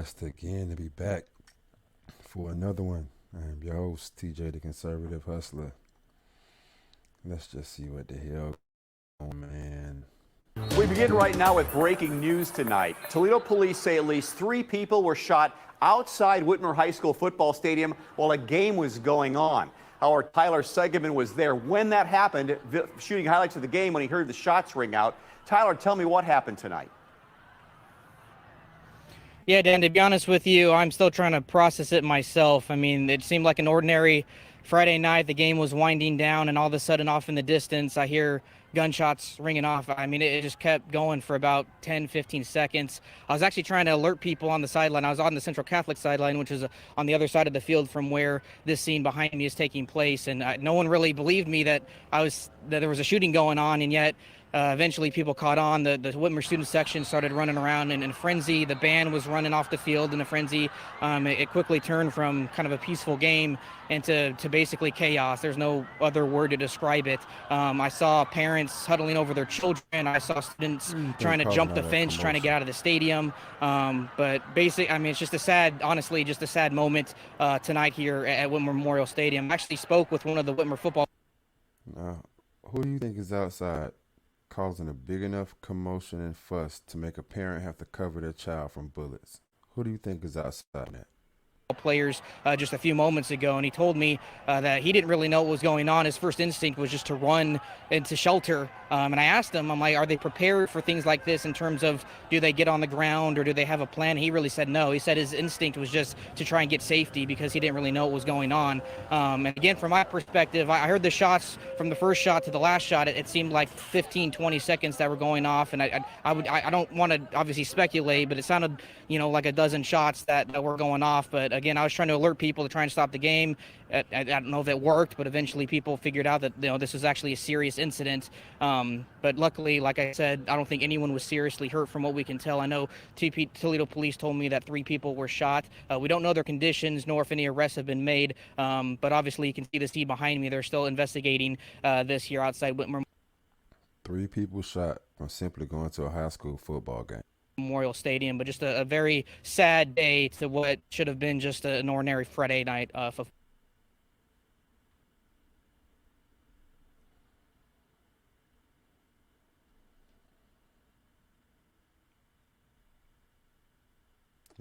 blessed again to be back for another one. I'm your host, TJ the Conservative Hustler. Let's just see what the hell going on, man. We begin right now with breaking news tonight. Toledo police say at least 3 people were shot outside Whitmer High School football stadium while a game was going on. Our Tyler Segeman was there when that happened, shooting highlights of the game when he heard the shots ring out. Tyler, tell me what happened tonight. Yeah, Dan, to be honest with you, I'm still trying to process it myself. I mean, it seemed like an ordinary Friday night. The game was winding down, and all of a sudden, off in the distance, I hear gunshots ringing off. I mean, it just kept going for about 10, 15 seconds. I was actually trying to alert people on the sideline. I was on the Central Catholic sideline, which is on the other side of the field from where this scene behind me is taking place. And no one really believed me that there was a shooting going on, and yet eventually people caught on. The Whitmer student section started running around in a frenzy. The band was running off the field in a frenzy. It quickly turned from kind of a peaceful game into basically chaos. There's no other word to describe it. I saw parents huddling over their children. I saw students trying to jump the fence, trying to get out of the stadium. But basically, I mean, it's just honestly, just a sad moment tonight here at Whitmer Memorial Stadium. I actually spoke with one of the Whitmer football. Now, who do you think is outside causing a big enough commotion and fuss to make a parent have to cover their child from bullets? Who do you think is outside that? Players just a few moments ago, and he told me that he didn't really know what was going on. His first instinct was just to run into shelter, and I asked him, I'm like, are they prepared for things like this in terms of, do they get on the ground or do they have a plan? He really said no. He said his instinct was just to try and get safety because he didn't really know what was going on. And again, from my perspective, I heard the shots from the first shot to the last shot. It seemed like 15, 20 seconds that were going off, and I don't want to obviously speculate, but it sounded, like a dozen shots that were going off. But again, I was trying to alert people to try and stop the game. I don't know if it worked, but eventually people figured out that this was actually a serious incident. But luckily, like I said, I don't think anyone was seriously hurt from what we can tell. I know Toledo police told me that 3 people were shot. We don't know their conditions nor if any arrests have been made. But obviously, you can see the scene behind me. They're still investigating this here outside Whitmer 3 people shot from simply going to a high school football game. Memorial Stadium, but just a very sad day to what should have been just an ordinary Friday night for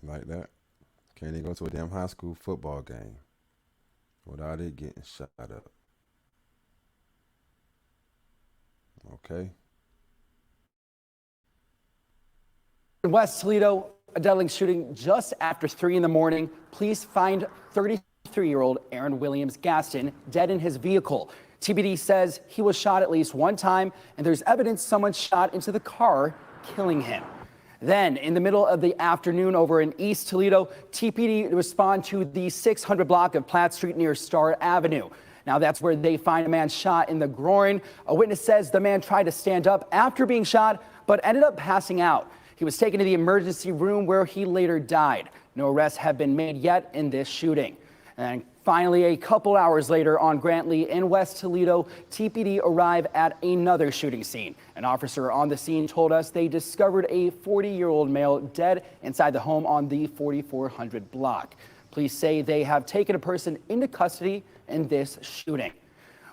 Like that. Can't even go to a damn high school football game without it getting shot up. Okay. In West Toledo, a deadly shooting just after 3 in the morning. Police find 33-year-old Aaron Williams Gaston dead in his vehicle. TPD says he was shot at least 1 time, and there's evidence someone shot into the car, killing him. Then, in the middle of the afternoon over in East Toledo, TPD respond to the 600 block of Platt Street near Star Avenue. Now, that's where they find a man shot in the groin. A witness says the man tried to stand up after being shot, but ended up passing out. He was taken to the emergency room where he later died. No arrests have been made yet in this shooting. And finally, a couple hours later on Grantley in West Toledo, TPD arrived at another shooting scene. An officer on the scene told us they discovered a 40-year-old male dead inside the home on the 4400 block. Police say they have taken a person into custody in this shooting.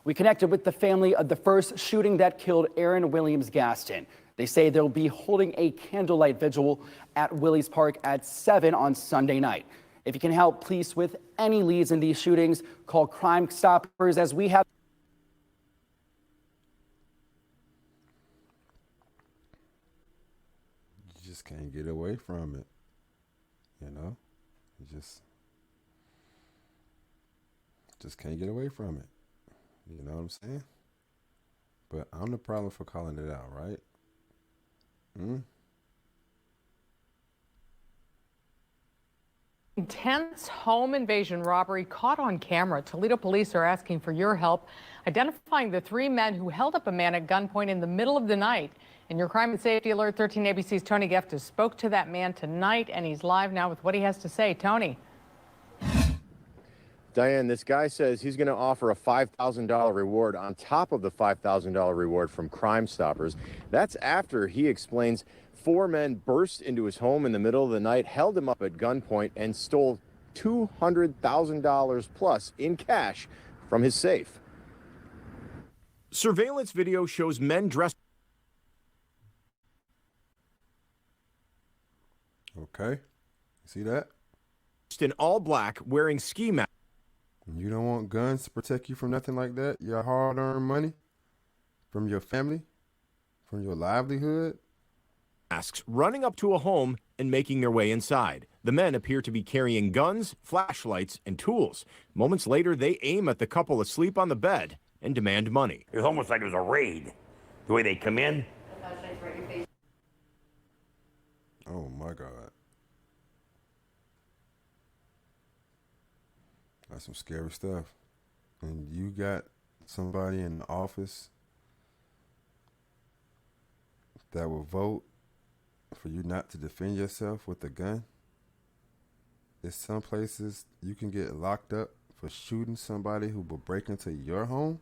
We connected with the family of the first shooting that killed Aaron Williams Gaston. They say they'll be holding a candlelight vigil at Willys Park at 7 on Sunday night. If you can help police with any leads in these shootings, call Crime Stoppers as we have. You just can't get away from it. You just can't get away from it. You know what I'm saying? But I'm the problem for calling it out, right? Intense home invasion robbery caught on camera. Toledo police are asking for your help identifying the 3 men who held up a man at gunpoint in the middle of the night. In your Crime and Safety Alert, 13 ABC's Tony Geftis spoke to that man tonight, and he's live now with what he has to say. Tony. Diane, this guy says he's going to offer a $5,000 reward on top of the $5,000 reward from Crime Stoppers. That's after he explains 4 men burst into his home in the middle of the night, held him up at gunpoint, and stole $200,000 plus in cash from his safe. Surveillance video shows men dressed. Okay. See that? In all black, wearing ski masks. You don't want guns to protect you from nothing like that? Your hard-earned money? From your family? From your livelihood? Masks running up to a home and making their way inside. The men appear to be carrying guns, flashlights, and tools. Moments later, they aim at the couple asleep on the bed and demand money. It was almost like it was a raid, the way they come in. Oh my God. That's some scary stuff. And you got somebody in the office that will vote for you not to defend yourself with a gun. There's some places you can get locked up for shooting somebody who will break into your home.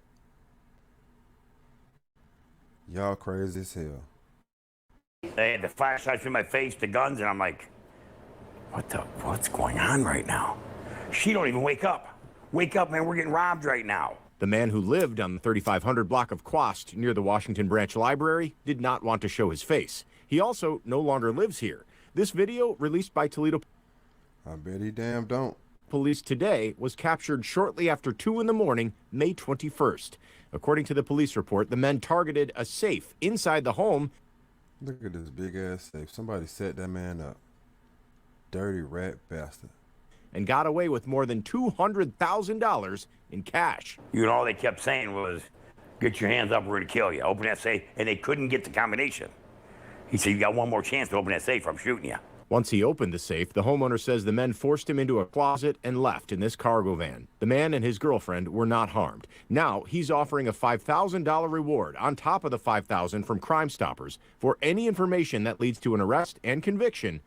Y'all crazy as hell. They had the flashlights in my face, the guns, and I'm like, what's going on right now? She don't even wake up. Wake up, man, we're getting robbed right now. The man who lived on the 3500 block of Quast near the Washington Branch Library did not want to show his face. He also no longer lives here. This video, released by Toledo I bet he damn don't. Police today, was captured shortly after 2 in the morning, May 21st. According to the police report, the men targeted a safe inside the home. Look at this big ass safe. Somebody set that man up. Dirty rat bastard. And got away with more than $200,000 in cash. You know, all they kept saying was, get your hands up, we're gonna kill you. Open that safe, and they couldn't get the combination. He said, you got one more chance to open that safe, or I'm shooting you. Once he opened the safe, the homeowner says the men forced him into a closet and left in this cargo van. The man and his girlfriend were not harmed. Now he's offering a $5,000 reward on top of the $5,000 from Crime Stoppers for any information that leads to an arrest and conviction.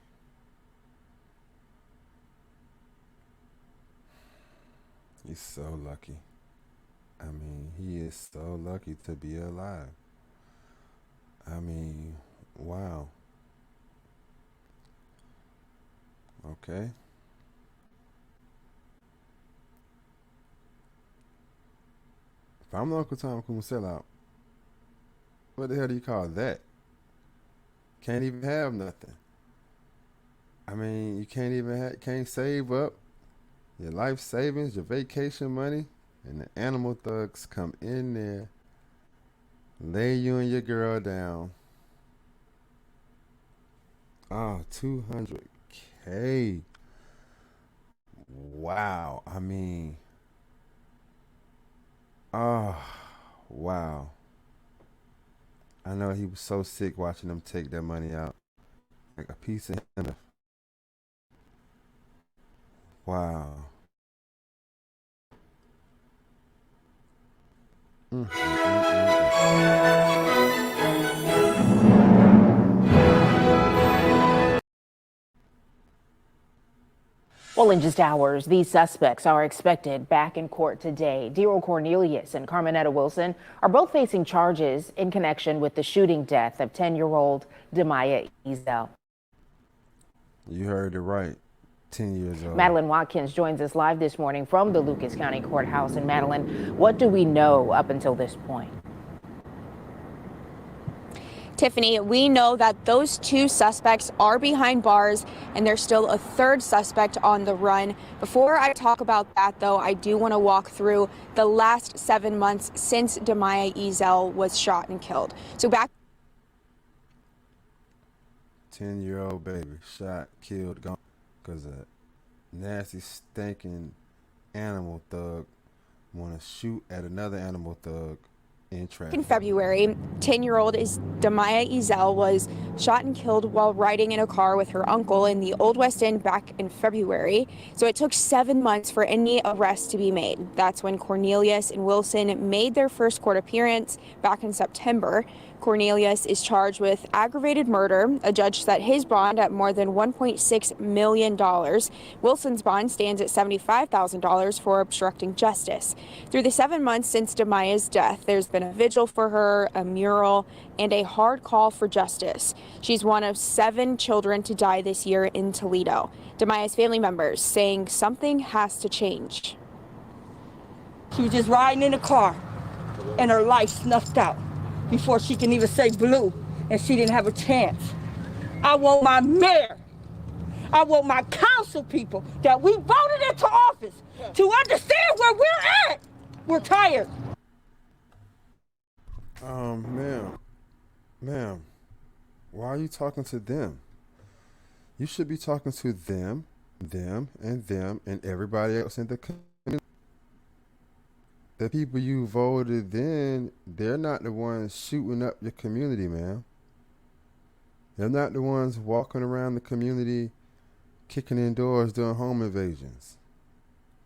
He's so lucky. I mean, he is so lucky to be alive. I mean, wow. Okay. If I'm the Uncle Tom Coon sellout, what the hell do you call that? Can't even have nothing. I mean, you can't even can't save up your life savings, your vacation money, and the animal thugs come in there, lay you and your girl down. Oh, 200K. Wow. I mean, oh, wow. I know he was so sick watching them take their money out. Like a piece of him. Wow. Well, in just hours, these suspects are expected back in court today. Daryl Cornelius and Carmenetta Wilson are both facing charges in connection with the shooting death of 10-year-old Demaya Ezel. You heard it right. 10 years old. Madeline Watkins joins us live this morning from the Lucas County Courthouse. And Madeline, what do we know up until this point? Tiffany, we know that those 2 suspects are behind bars and there's still a 3rd suspect on the run. Before I talk about that, though, I do want to walk through the last 7 months since Demaya Ezel was shot and killed. So back 10-year-old baby shot, killed, gone because a nasty, stinking animal thug want to shoot at another animal thug in traffic. In February, 10-year-old Demaya Ezel was shot and killed while riding in a car with her uncle in the Old West End back in February. So it took 7 months for any arrest to be made. That's when Cornelius and Wilson made their first court appearance back in September. Cornelius is charged with aggravated murder. A judge set his bond at more than $1.6 million. Wilson's bond stands at $75,000 for obstructing justice. Through the 7 months since Damaya's death, there's been a vigil for her, a mural, and a hard call for justice. She's one of 7 children to die this year in Toledo. Damaya's family members saying something has to change. She was just riding in a car and her life snuffed out before she can even say blue, and she didn't have a chance. I want my mayor, I want my council people that we voted into office to understand where we're at. We're tired. Ma'am, why are you talking to them? You should be talking to them, and everybody else in the community. The people you voted in, they're not the ones shooting up your community, man. They're not the ones walking around the community, kicking in doors, doing home invasions.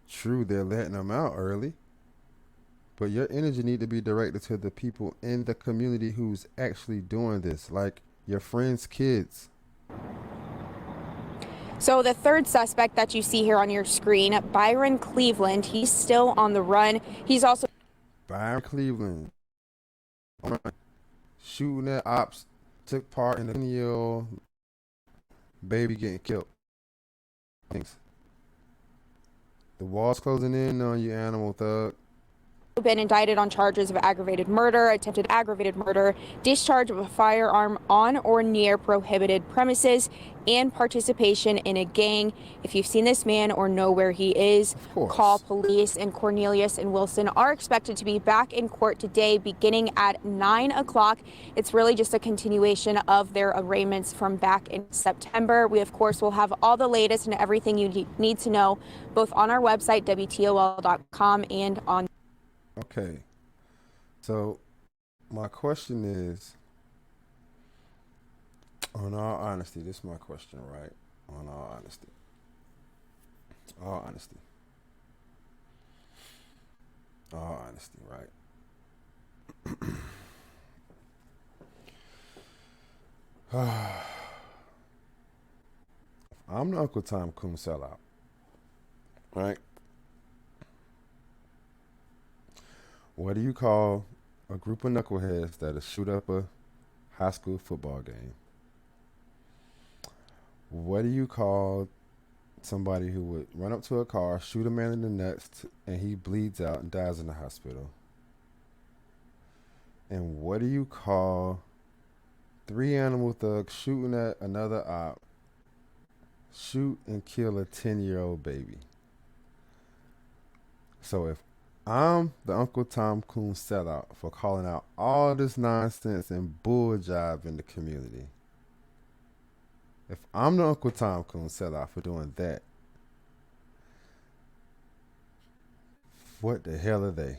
True, they're letting them out early, but your energy need to be directed to the people in the community who's actually doing this, like your friends' kids. So the third suspect that you see here on your screen, Byron Cleveland, he's still on the run. He's also Byron Cleveland, shooting at ops, took part in the 10-year-old baby getting killed. Thanks. The wall's closing in on you, animal thug. been indicted on charges of aggravated murder, attempted aggravated murder, discharge of a firearm on or near prohibited premises, and participation in a gang. If you've seen this man or know where he is, call police. And Cornelius and Wilson are expected to be back in court today beginning at 9 o'clock. It's really just a continuation of their arraignments from back in September. We, of course, will have all the latest and everything you need to know, both on our website, WTOL.com, and on. Okay, so my question is, on all honesty, this is my question, right? On all honesty. All honesty. All honesty, right? I'm the Uncle Tom Coon sellout, right? What do you call a group of knuckleheads that'll shoot up a high school football game? What do you call somebody who would run up to a car, shoot a man in the nuts, and he bleeds out and dies in the hospital? And what do you call 3 animal thugs shooting at another op, shoot and kill a 10-year-old baby? So if I'm the Uncle Tom Coon sellout for calling out all this nonsense and bull jive in the community, if I'm the Uncle Tom Coon sellout for doing that, what the hell are they?